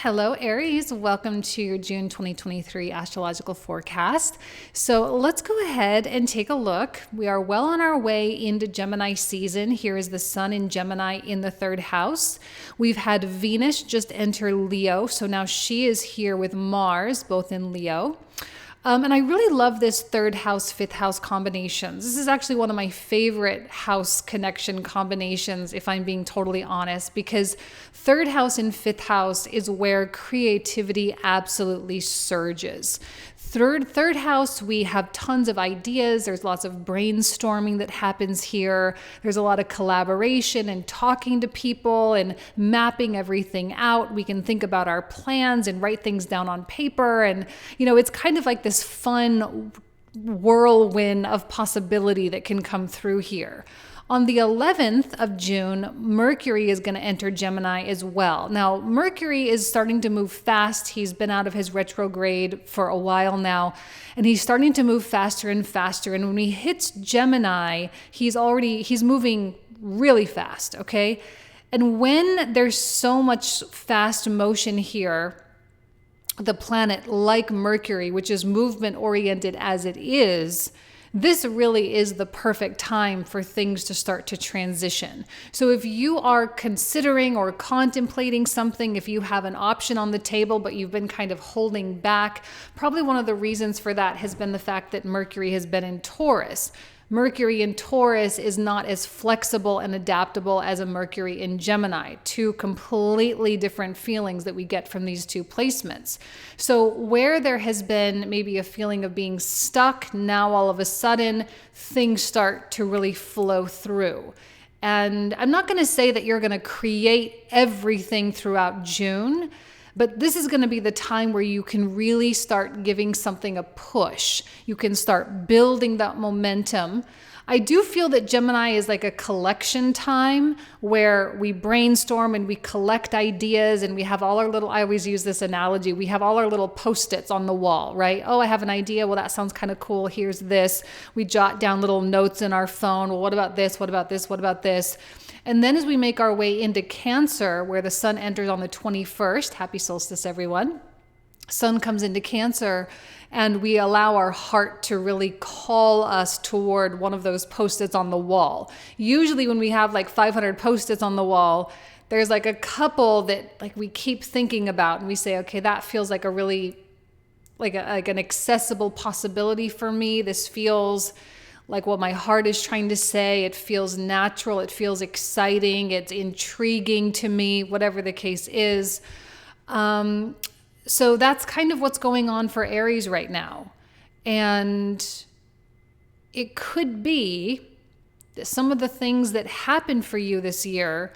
Hello, Aries. Welcome to your June 2023 astrological forecast. So let's go ahead and take a look. We are well on our way into Gemini season. Here is the sun in Gemini in the third house. We've had Venus just enter Leo. So now she is here with Mars, both in Leo. And I really love this third house, fifth house combinations. This is actually one of my favorite house connection combinations, if I'm being totally honest, because third house and fifth house is where creativity absolutely surges. Third house, we have tons of ideas. There's lots of brainstorming that happens here. There's a lot of collaboration and talking to people and mapping everything out. We can think about our plans and write things down on paper. And, it's kind of like this fun whirlwind of possibility that can come through here. On the 11th of June, Mercury is going to enter Gemini as well. Now, Mercury is starting to move fast. He's been out of his retrograde for a while now, and he's starting to move faster and faster. And when he hits Gemini, he's moving really fast, okay? And when there's so much fast motion here, the planet like Mercury, which is movement oriented as it is, this really is the perfect time for things to start to transition. So if you are considering or contemplating something, if you have an option on the table, but you've been kind of holding back, probably one of the reasons for that has been the fact that Mercury has been in Taurus. Mercury in Taurus is not as flexible and adaptable as a Mercury in Gemini, two completely different feelings that we get from these two placements. So where there has been maybe a feeling of being stuck, now all of a sudden things start to really flow through. And I'm not going to say that you're going to create everything throughout June, but this is going to be the time where you can really start giving something a push. You can start building that momentum. I do feel that Gemini is like a collection time where we brainstorm and we collect ideas and we have all our little, I always use this analogy, we have all our little Post-its on the wall, right? Oh, I have an idea. Well, that sounds kind of cool. Here's this. We jot down little notes in our phone. Well, what about this? What about this? What about this? And then as we make our way into Cancer, where the sun enters on the 21st, happy solstice, everyone. Sun comes into Cancer, and we allow our heart to really call us toward one of those Post-its on the wall. Usually when we have like 500 Post-its on the wall, there's like a couple that like we keep thinking about, and we say, okay, that feels like a really, like an accessible possibility for me. This feels like what my heart is trying to say. It feels natural. It feels exciting. It's intriguing to me, whatever the case is. So that's kind of what's going on for Aries right now. And it could be that some of the things that happened for you this year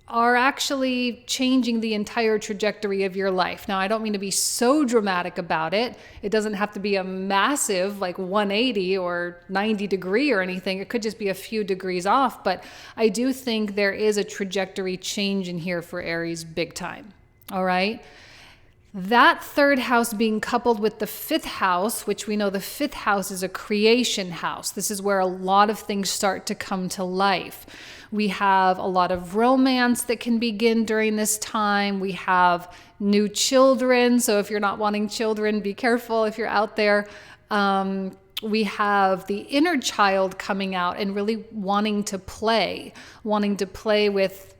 are actually changing the entire trajectory of your life. Now, I don't mean to be so dramatic about it. It doesn't have to be a massive like 180 or 90 degree or anything. It could just be a few degrees off. But I do think there is a trajectory change in here for Aries big time. All right. That third house being coupled with the fifth house, which we know the fifth house is a creation house. This is where a lot of things start to come to life. We have a lot of romance that can begin during this time. We have new children. So if you're not wanting children, be careful if you're out there. We have the inner child coming out and really wanting to play with,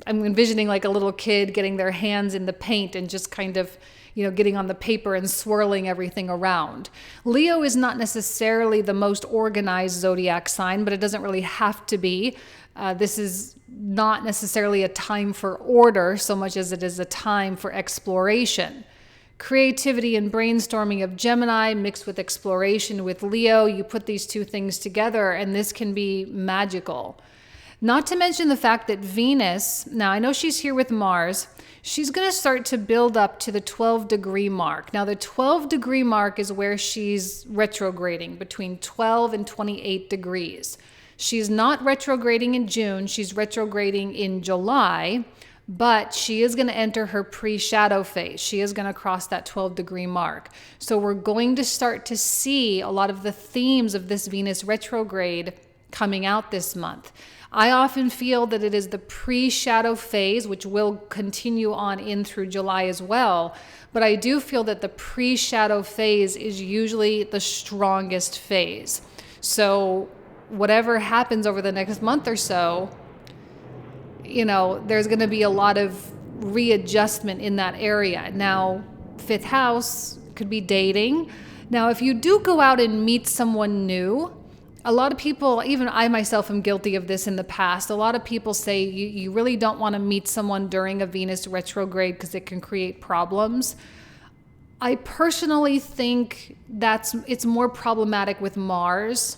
I'm envisioning like a little kid getting their hands in the paint and just kind of, getting on the paper and swirling everything around. Leo is not necessarily the most organized zodiac sign, but it doesn't really have to be. This is not necessarily a time for order so much as it is a time for exploration. Creativity and brainstorming of Gemini mixed with exploration with Leo, you put these two things together and this can be magical. Not to mention the fact that Venus, now I know she's here with Mars, she's going to start to build up to the 12-degree mark. Now the 12-degree mark is where she's retrograding between 12 and 28 degrees. She's not retrograding in June, she's retrograding in July, but she is going to enter her pre-shadow phase. She is going to cross that 12-degree mark. So we're going to start to see a lot of the themes of this Venus retrograde coming out this month. I often feel that it is the pre-shadow phase, which will continue on in through July as well. But I do feel that the pre-shadow phase is usually the strongest phase. So whatever happens over the next month or so, there's going to be a lot of readjustment in that area. Now, 5th house could be dating. Now, if you do go out and meet someone new, a lot of people, even I myself am guilty of this in the past. A lot of people say you really don't want to meet someone during a Venus retrograde because it can create problems. I personally think it's more problematic with Mars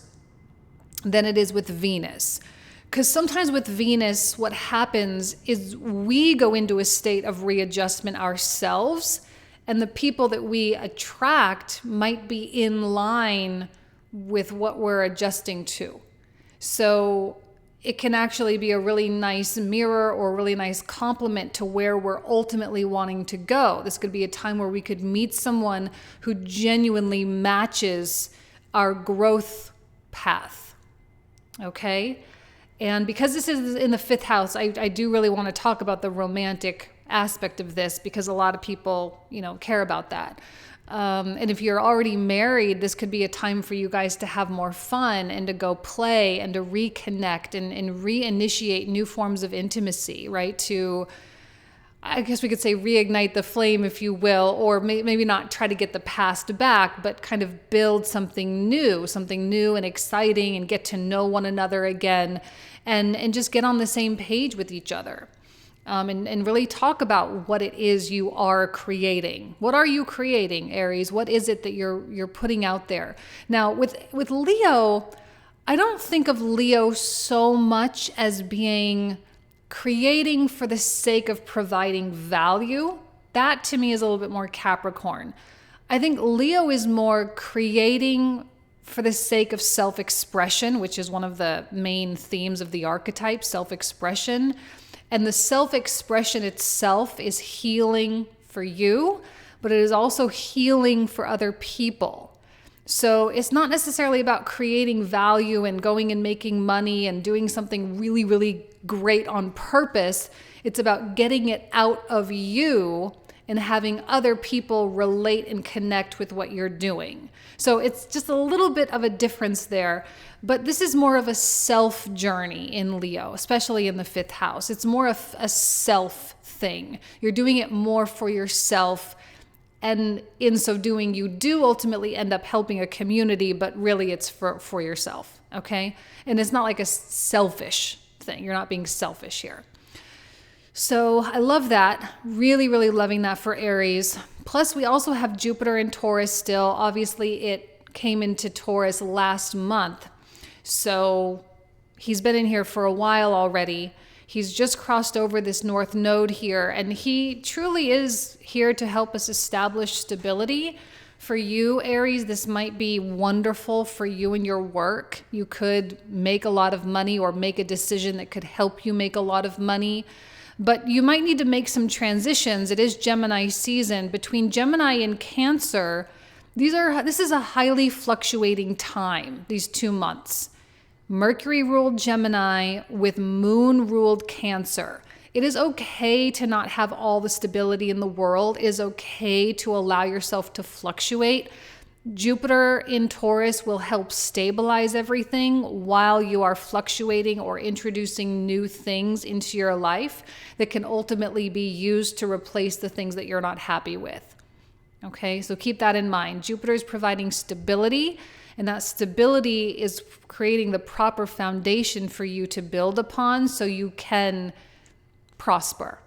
than it is with Venus. Because sometimes with Venus, what happens is we go into a state of readjustment ourselves, and the people that we attract might be in line with what we're adjusting to. So it can actually be a really nice mirror or a really nice complement to where we're ultimately wanting to go. This could be a time where we could meet someone who genuinely matches our growth path. Okay? And because this is in the 5th house, I do really want to talk about the romantic aspect of this, because a lot of people, care about that. And if you're already married, this could be a time for you guys to have more fun and to go play and to reconnect and reinitiate new forms of intimacy, right? To, I guess we could say, reignite the flame, if you will, or maybe not try to get the past back, but kind of build something new and exciting, and get to know one another again, and just get on the same page with each other. And really talk about what it is you are creating. What are you creating, Aries? What is it that you're putting out there? Now, with Leo, I don't think of Leo so much as being creating for the sake of providing value. That to me is a little bit more Capricorn. I think Leo is more creating for the sake of self-expression, which is one of the main themes of the archetype, self-expression. And the self-expression itself is healing for you, but it is also healing for other people. So it's not necessarily about creating value and going and making money and doing something really, really great on purpose. It's about getting it out of you and having other people relate and connect with what you're doing. So it's just a little bit of a difference there. But this is more of a self journey in Leo, especially in the 5th house. It's more of a self thing. You're doing it more for yourself. And in so doing, you do ultimately end up helping a community, but really it's for yourself, okay? And it's not like a selfish thing. You're not being selfish here. So I love that. Really, really loving that for Aries. Plus, we also have Jupiter in Taurus still. Obviously, it came into Taurus last month. So he's been in here for a while already. He's just crossed over this North Node here, and he truly is here to help us establish stability. For you, Aries, this might be wonderful for you and your work. You could make a lot of money or make a decision that could help you make a lot of money. But you might need to make some transitions. It is Gemini season. Between Gemini and Cancer, this is a highly fluctuating time, these 2 months. Mercury ruled Gemini with Moon ruled Cancer. It is okay to not have all the stability in the world. It is okay to allow yourself to fluctuate. Jupiter in Taurus will help stabilize everything while you are fluctuating or introducing new things into your life that can ultimately be used to replace the things that you're not happy with. Okay, so keep that in mind. Jupiter is providing stability, and that stability is creating the proper foundation for you to build upon so you can prosper.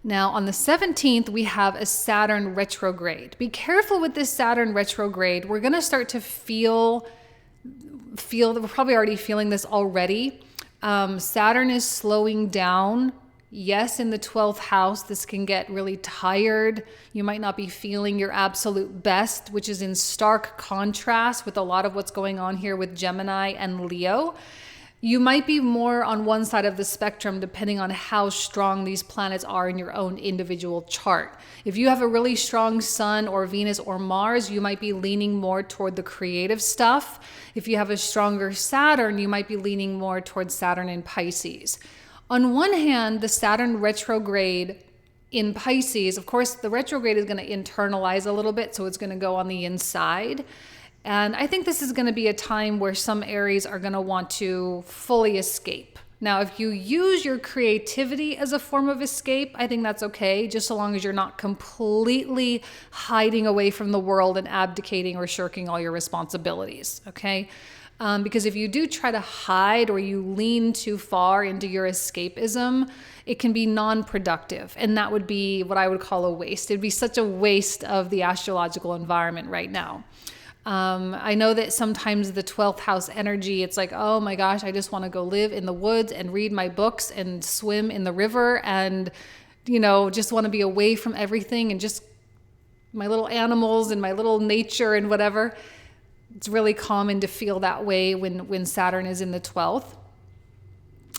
Now, on the 17th, we have a Saturn retrograde. Be careful with this Saturn retrograde. We're going to start to feel that we're probably already feeling this already. Saturn is slowing down. Yes, in the 12th house, this can get really tired. You might not be feeling your absolute best, which is in stark contrast with a lot of what's going on here with Gemini and Leo. You might be more on one side of the spectrum depending on how strong these planets are in your own individual chart. If you have a really strong Sun or Venus or Mars, you might be leaning more toward the creative stuff. If you have a stronger Saturn, you might be leaning more towards Saturn in Pisces. On one hand, the Saturn retrograde in Pisces, of course, the retrograde is going to internalize a little bit, so it's going to go on the inside. And I think this is going to be a time where some Aries are going to want to fully escape. Now, if you use your creativity as a form of escape, I think that's okay, just so long as you're not completely hiding away from the world and abdicating or shirking all your responsibilities, okay? Because if you do try to hide or you lean too far into your escapism, it can be non-productive. And that would be what I would call a waste. It'd be such a waste of the astrological environment right now. I know that sometimes the 12th house energy, it's like, oh my gosh, I just want to go live in the woods and read my books and swim in the river and, just want to be away from everything and just my little animals and my little nature and whatever. It's really common to feel that way when Saturn is in the 12th.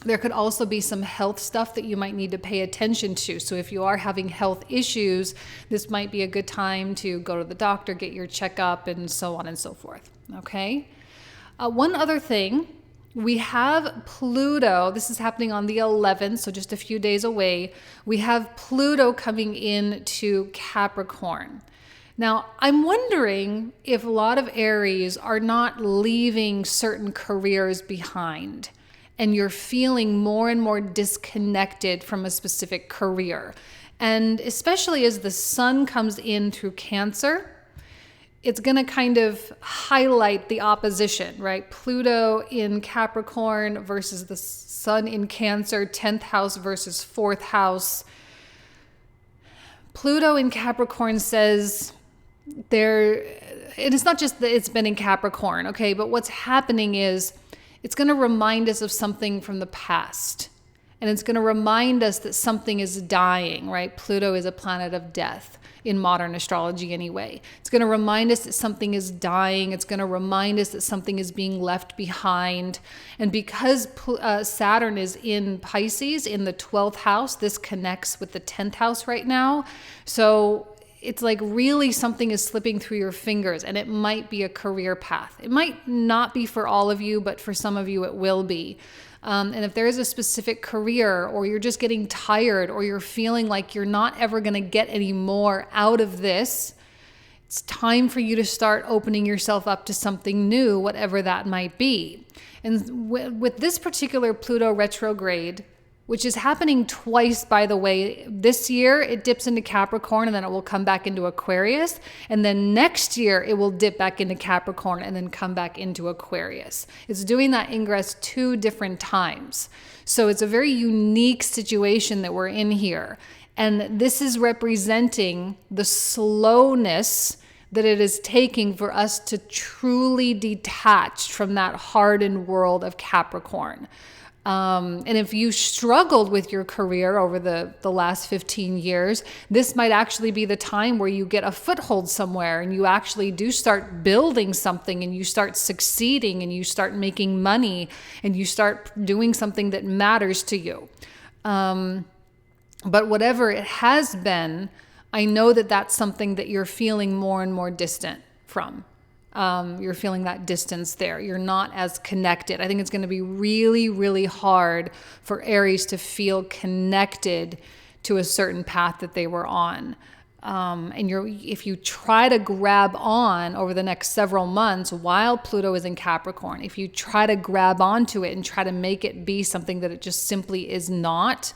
There could also be some health stuff that you might need to pay attention to. So if you are having health issues, this might be a good time to go to the doctor, get your checkup, and so on and so forth. Okay? One other thing, we have Pluto. This is happening on the 11th, so just a few days away. We have Pluto coming into Capricorn. Now, I'm wondering if a lot of Aries are not leaving certain careers behind, and you're feeling more and more disconnected from a specific career. And especially as the sun comes in through Cancer, it's going to kind of highlight the opposition, right? Pluto in Capricorn versus the sun in Cancer, 10th house versus 4th house. Pluto in Capricorn says it's not just that it's been in Capricorn, okay? But what's happening is it's going to remind us of something from the past. And it's going to remind us that something is dying, right? Pluto is a planet of death in modern astrology anyway. It's going to remind us that something is dying. It's going to remind us that something is being left behind. And because Saturn is in Pisces in the 12th house, this connects with the 10th house right now. So it's like really something is slipping through your fingers, and it might be a career path. It might not be for all of you, but for some of you it will be. And if there is a specific career, or you're just getting tired, or you're feeling like you're not ever going to get any more out of this, it's time for you to start opening yourself up to something new, whatever that might be. And with this particular Pluto retrograde, which is happening twice, by the way. This year, it dips into Capricorn, and then it will come back into Aquarius. And then next year, it will dip back into Capricorn and then come back into Aquarius. It's doing that ingress 2 different times. So it's a very unique situation that we're in here. And this is representing the slowness that it is taking for us to truly detach from that hardened world of Capricorn. And if you struggled with your career over the last 15 years, this might actually be the time where you get a foothold somewhere and you actually do start building something and you start succeeding and you start making money and you start doing something that matters to you. But whatever it has been, I know that that's something that you're feeling more and more distant from. You're feeling that distance there. You're not as connected. I think it's going to be really, really hard for Aries to feel connected to a certain path that they were on. And if you try to grab on over the next several months while Pluto is in Capricorn, if you try to grab onto it and try to make it be something that it just simply is not,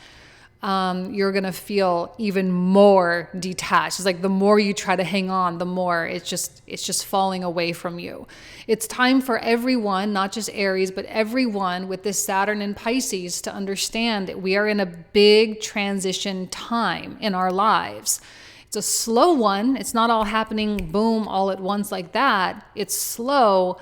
you're going to feel even more detached. It's like the more you try to hang on, the more it's just falling away from you. It's time for everyone, not just Aries, but everyone with this Saturn in Pisces to understand that we are in a big transition time in our lives. It's a slow one. It's not all happening, boom, all at once like that. It's slow,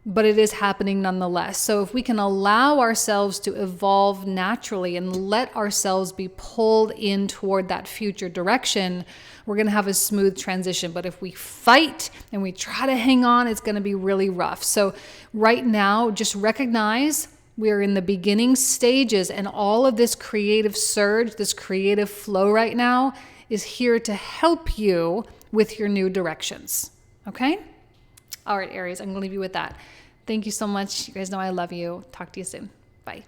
but it is happening nonetheless. So if we can allow ourselves to evolve naturally and let ourselves be pulled in toward that future direction, we're going to have a smooth transition. But if we fight and we try to hang on, it's going to be really rough. So right now, just recognize We are in the beginning stages, and all of this creative surge, this creative flow right now is here to help you with your new directions. Okay? All right, Aries, I'm going to leave you with that. Thank you so much. You guys know I love you. Talk to you soon. Bye.